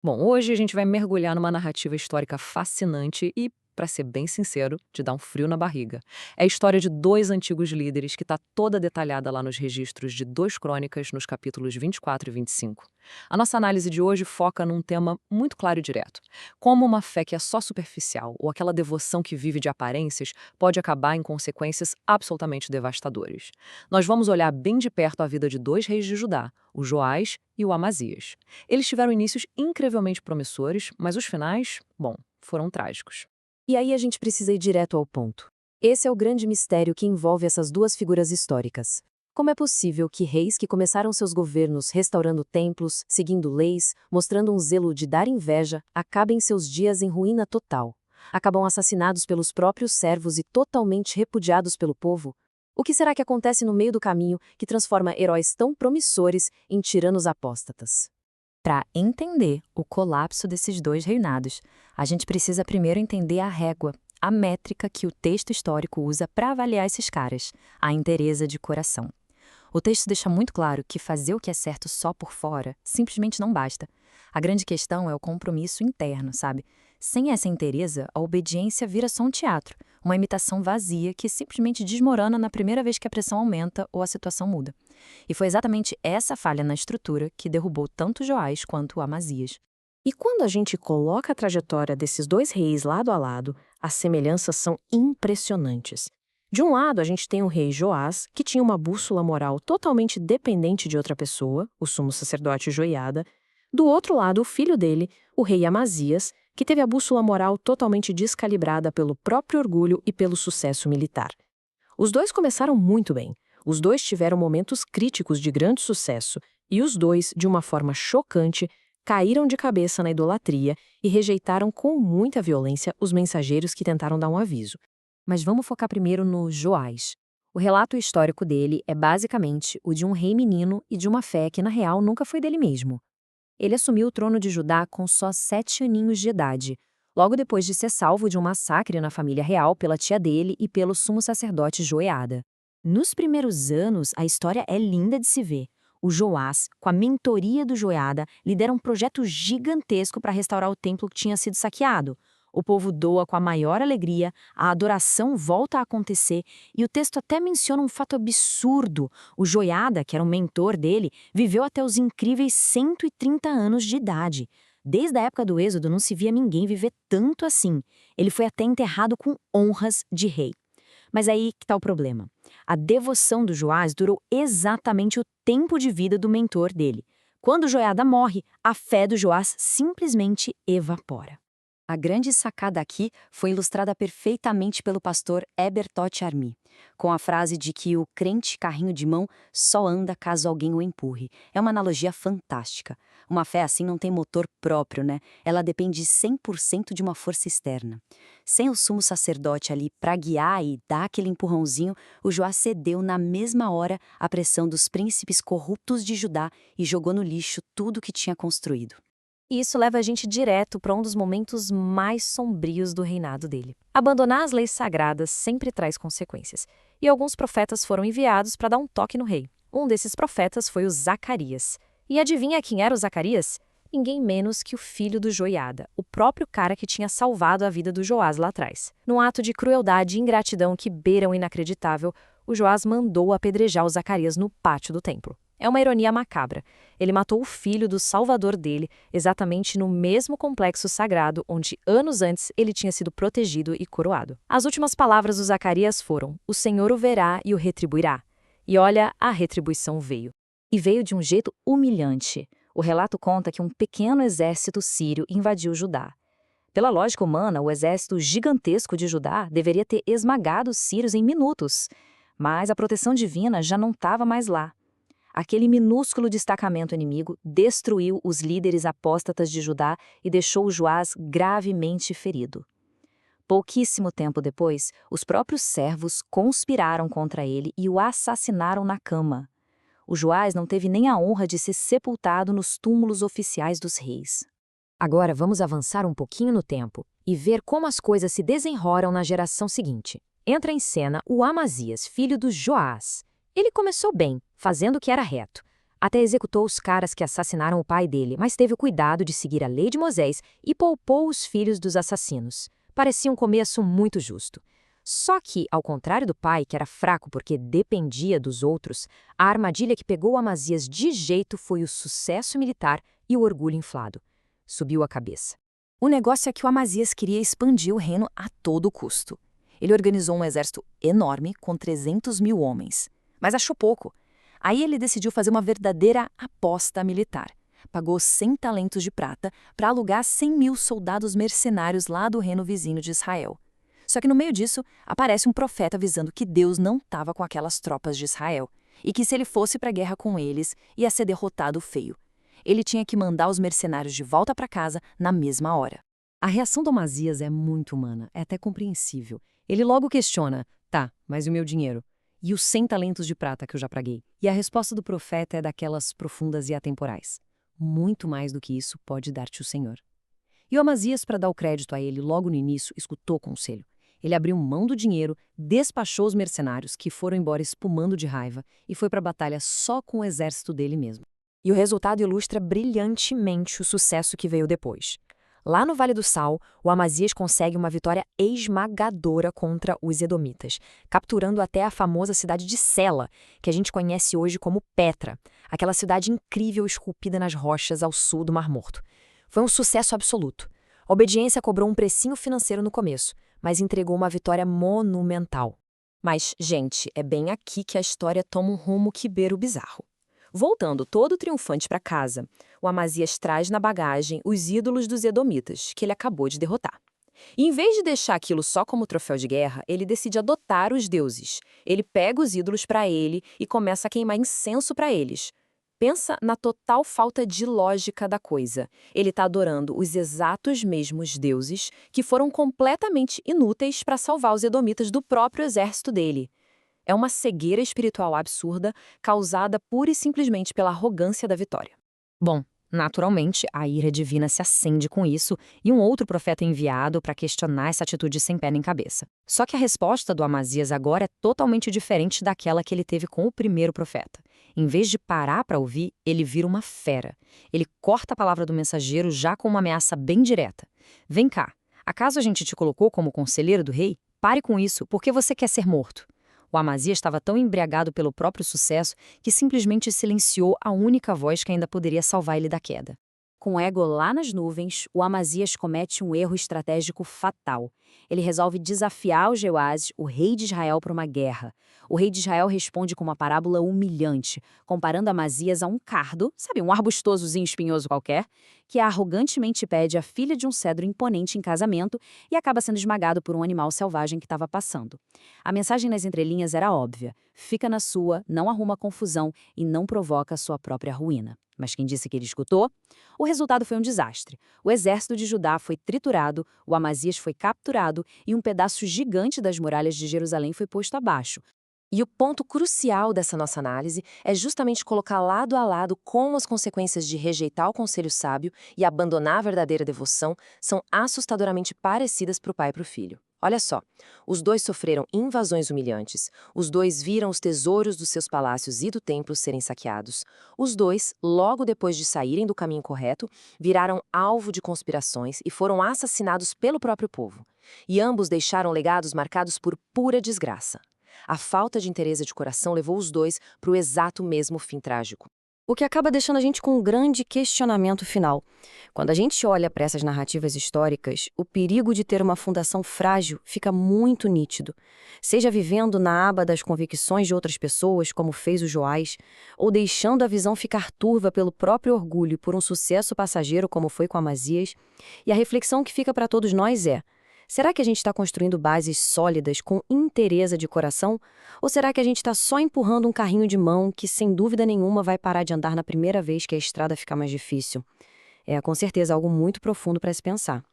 Bom, hoje a gente vai mergulhar numa narrativa histórica fascinante e, para ser bem sincero, de dar um frio na barriga. É a história de dois antigos líderes que está toda detalhada lá nos registros de 2 Crônicas, nos capítulos 24 e 25. A nossa análise de hoje foca num tema muito claro e direto. Como uma fé que é só superficial ou aquela devoção que vive de aparências pode acabar em consequências absolutamente devastadoras. Nós vamos olhar bem de perto a vida de 2 reis de Judá, o Joás e o Amazias. Eles tiveram inícios incrivelmente promissores, mas os finais, bom, foram trágicos. E aí a gente precisa ir direto ao ponto. Esse é o grande mistério que envolve essas duas figuras históricas. Como é possível que reis que começaram seus governos restaurando templos, seguindo leis, mostrando um zelo de dar inveja, acabem seus dias em ruína total? Acabam assassinados pelos próprios servos e totalmente repudiados pelo povo? O que será que acontece no meio do caminho que transforma heróis tão promissores em tiranos apóstatas? Para entender o colapso desses dois reinados, a gente precisa primeiro entender a régua, a métrica que o texto histórico usa para avaliar esses caras, a inteireza de coração. O texto deixa muito claro que fazer o que é certo só por fora simplesmente não basta. A grande questão é o compromisso interno, sabe? Sem essa inteireza, a obediência vira só um teatro, uma imitação vazia que simplesmente desmorona na primeira vez que a pressão aumenta ou a situação muda. E foi exatamente essa falha na estrutura que derrubou tanto Joás quanto o Amazias. E quando a gente coloca a trajetória desses dois reis lado a lado, as semelhanças são impressionantes. De um lado, a gente tem o rei Joás, que tinha uma bússola moral totalmente dependente de outra pessoa, o sumo sacerdote Joiada. Do outro lado, o filho dele, o rei Amazias, que teve a bússola moral totalmente descalibrada pelo próprio orgulho e pelo sucesso militar. Os dois começaram muito bem. Os dois tiveram momentos críticos de grande sucesso, e os dois, de uma forma chocante, caíram de cabeça na idolatria e rejeitaram com muita violência os mensageiros que tentaram dar um aviso. Mas vamos focar primeiro no Joás. O relato histórico dele é basicamente o de um rei menino e de uma fé que, na real, nunca foi dele mesmo. Ele assumiu o trono de Judá com só 7 aninhos de idade, logo depois de ser salvo de um massacre na família real pela tia dele e pelo sumo sacerdote Joiada. Nos primeiros anos, a história é linda de se ver. O Joás, com a mentoria do Joiada, lidera um projeto gigantesco para restaurar o templo que tinha sido saqueado. O povo doa com a maior alegria, a adoração volta a acontecer e o texto até menciona um fato absurdo. O Joiada, que era um mentor dele, viveu até os incríveis 130 anos de idade. Desde a época do Êxodo não se via ninguém viver tanto assim. Ele foi até enterrado com honras de rei. Mas aí que está o problema. A devoção do Joás durou exatamente o tempo de vida do mentor dele. Quando Joiada morre, a fé do Joás simplesmente evapora. A grande sacada aqui foi ilustrada perfeitamente pelo pastor Heber Toth Armi, com a frase de que o crente carrinho de mão só anda caso alguém o empurre. É uma analogia fantástica. Uma fé assim não tem motor próprio, né? Ela depende 100% de uma força externa. Sem o sumo sacerdote ali para guiar e dar aquele empurrãozinho, o Joás cedeu na mesma hora à pressão dos príncipes corruptos de Judá e jogou no lixo tudo que tinha construído. E isso leva a gente direto para um dos momentos mais sombrios do reinado dele. Abandonar as leis sagradas sempre traz consequências, e alguns profetas foram enviados para dar um toque no rei. Um desses profetas foi o Zacarias. E adivinha quem era o Zacarias? Ninguém menos que o filho do Joiada, o próprio cara que tinha salvado a vida do Joás lá atrás. Num ato de crueldade e ingratidão que beira o inacreditável, o Joás mandou apedrejar o Zacarias no pátio do templo. É uma ironia macabra. Ele matou o filho do salvador dele exatamente no mesmo complexo sagrado onde, anos antes, ele tinha sido protegido e coroado. As últimas palavras do Zacarias foram: "O Senhor o verá e o retribuirá." E olha, a retribuição veio. E veio de um jeito humilhante. O relato conta que um pequeno exército sírio invadiu Judá. Pela lógica humana, o exército gigantesco de Judá deveria ter esmagado os sírios em minutos. Mas a proteção divina já não estava mais lá. Aquele minúsculo destacamento inimigo destruiu os líderes apóstatas de Judá e deixou o Joás gravemente ferido. Pouquíssimo tempo depois, os próprios servos conspiraram contra ele e o assassinaram na cama. O Joás não teve nem a honra de ser sepultado nos túmulos oficiais dos reis. Agora vamos avançar um pouquinho no tempo e ver como as coisas se desenrolam na geração seguinte. Entra em cena o Amazias, filho do Joás. Ele começou bem, fazendo o que era reto. Até executou os caras que assassinaram o pai dele, mas teve o cuidado de seguir a lei de Moisés e poupou os filhos dos assassinos. Parecia um começo muito justo. Só que, ao contrário do pai, que era fraco porque dependia dos outros, a armadilha que pegou Amazias de jeito foi o sucesso militar e o orgulho inflado. Subiu a cabeça. O negócio é que o Amazias queria expandir o reino a todo custo. Ele organizou um exército enorme com 300 mil homens, mas achou pouco. Aí ele decidiu fazer uma verdadeira aposta militar. Pagou 100 talentos de prata para alugar 100 mil soldados mercenários lá do reino vizinho de Israel. Só que no meio disso, aparece um profeta avisando que Deus não estava com aquelas tropas de Israel e que se ele fosse para a guerra com eles, ia ser derrotado feio. Ele tinha que mandar os mercenários de volta para casa na mesma hora. A reação do Amazias é muito humana, é até compreensível. Ele logo questiona, tá, mas e o meu dinheiro? E os 100 talentos de prata que eu já paguei? E a resposta do profeta é daquelas profundas e atemporais. Muito mais do que isso pode dar-te o Senhor. E o Amazias, para dar o crédito a ele logo no início, escutou o conselho. Ele abriu mão do dinheiro, despachou os mercenários, que foram embora espumando de raiva, e foi para a batalha só com o exército dele mesmo. E o resultado ilustra brilhantemente o sucesso que veio depois. Lá no Vale do Sal, o Amazias consegue uma vitória esmagadora contra os edomitas, capturando até a famosa cidade de Sela, que a gente conhece hoje como Petra, aquela cidade incrível esculpida nas rochas ao sul do Mar Morto. Foi um sucesso absoluto. A obediência cobrou um precinho financeiro no começo, mas entregou uma vitória monumental. Mas, gente, é bem aqui que a história toma um rumo que beira o bizarro. Voltando todo triunfante para casa, o Amazias traz na bagagem os ídolos dos edomitas, que ele acabou de derrotar. E em vez de deixar aquilo só como troféu de guerra, ele decide adotar os deuses. Ele pega os ídolos para ele e começa a queimar incenso para eles. Pensa na total falta de lógica da coisa. Ele está adorando os exatos mesmos deuses que foram completamente inúteis para salvar os edomitas do próprio exército dele. É uma cegueira espiritual absurda, causada pura e simplesmente pela arrogância da vitória. Bom, naturalmente, a ira divina se acende com isso e um outro profeta é enviado para questionar essa atitude sem pé nem cabeça. Só que a resposta do Amazias agora é totalmente diferente daquela que ele teve com o primeiro profeta. Em vez de parar para ouvir, ele vira uma fera. Ele corta a palavra do mensageiro já com uma ameaça bem direta. Vem cá, acaso a gente te colocou como conselheiro do rei? Pare com isso, porque você quer ser morto. O Amazias estava tão embriagado pelo próprio sucesso que simplesmente silenciou a única voz que ainda poderia salvar ele da queda. Com o ego lá nas nuvens, o Amazias comete um erro estratégico fatal. Ele resolve desafiar o Jeoás, o rei de Israel, para uma guerra. O rei de Israel responde com uma parábola humilhante, comparando Amazias a um cardo, sabe, um arbustosozinho espinhoso qualquer, que arrogantemente pede a filha de um cedro imponente em casamento e acaba sendo esmagado por um animal selvagem que estava passando. A mensagem nas entrelinhas era óbvia: fica na sua, não arruma confusão e não provoca a sua própria ruína. Mas quem disse que ele escutou? O resultado foi um desastre. O exército de Judá foi triturado, o Amazias foi capturado e um pedaço gigante das muralhas de Jerusalém foi posto abaixo. E o ponto crucial dessa nossa análise é justamente colocar lado a lado como as consequências de rejeitar o conselho sábio e abandonar a verdadeira devoção são assustadoramente parecidas para o pai e para o filho. Olha só, os dois sofreram invasões humilhantes, os dois viram os tesouros dos seus palácios e do templo serem saqueados. Os dois, logo depois de saírem do caminho correto, viraram alvo de conspirações e foram assassinados pelo próprio povo. E ambos deixaram legados marcados por pura desgraça. A falta de interesse de coração levou os dois para o exato mesmo fim trágico. O que acaba deixando a gente com um grande questionamento final. Quando a gente olha para essas narrativas históricas, o perigo de ter uma fundação frágil fica muito nítido. Seja vivendo na aba das convicções de outras pessoas, como fez o Joás, ou deixando a visão ficar turva pelo próprio orgulho por um sucesso passageiro, como foi com Amazias. E a reflexão que fica para todos nós é: será que a gente está construindo bases sólidas com inteireza de coração? Ou será que a gente está só empurrando um carrinho de mão que, sem dúvida nenhuma, vai parar de andar na primeira vez que a estrada ficar mais difícil? É, com certeza, algo muito profundo para se pensar.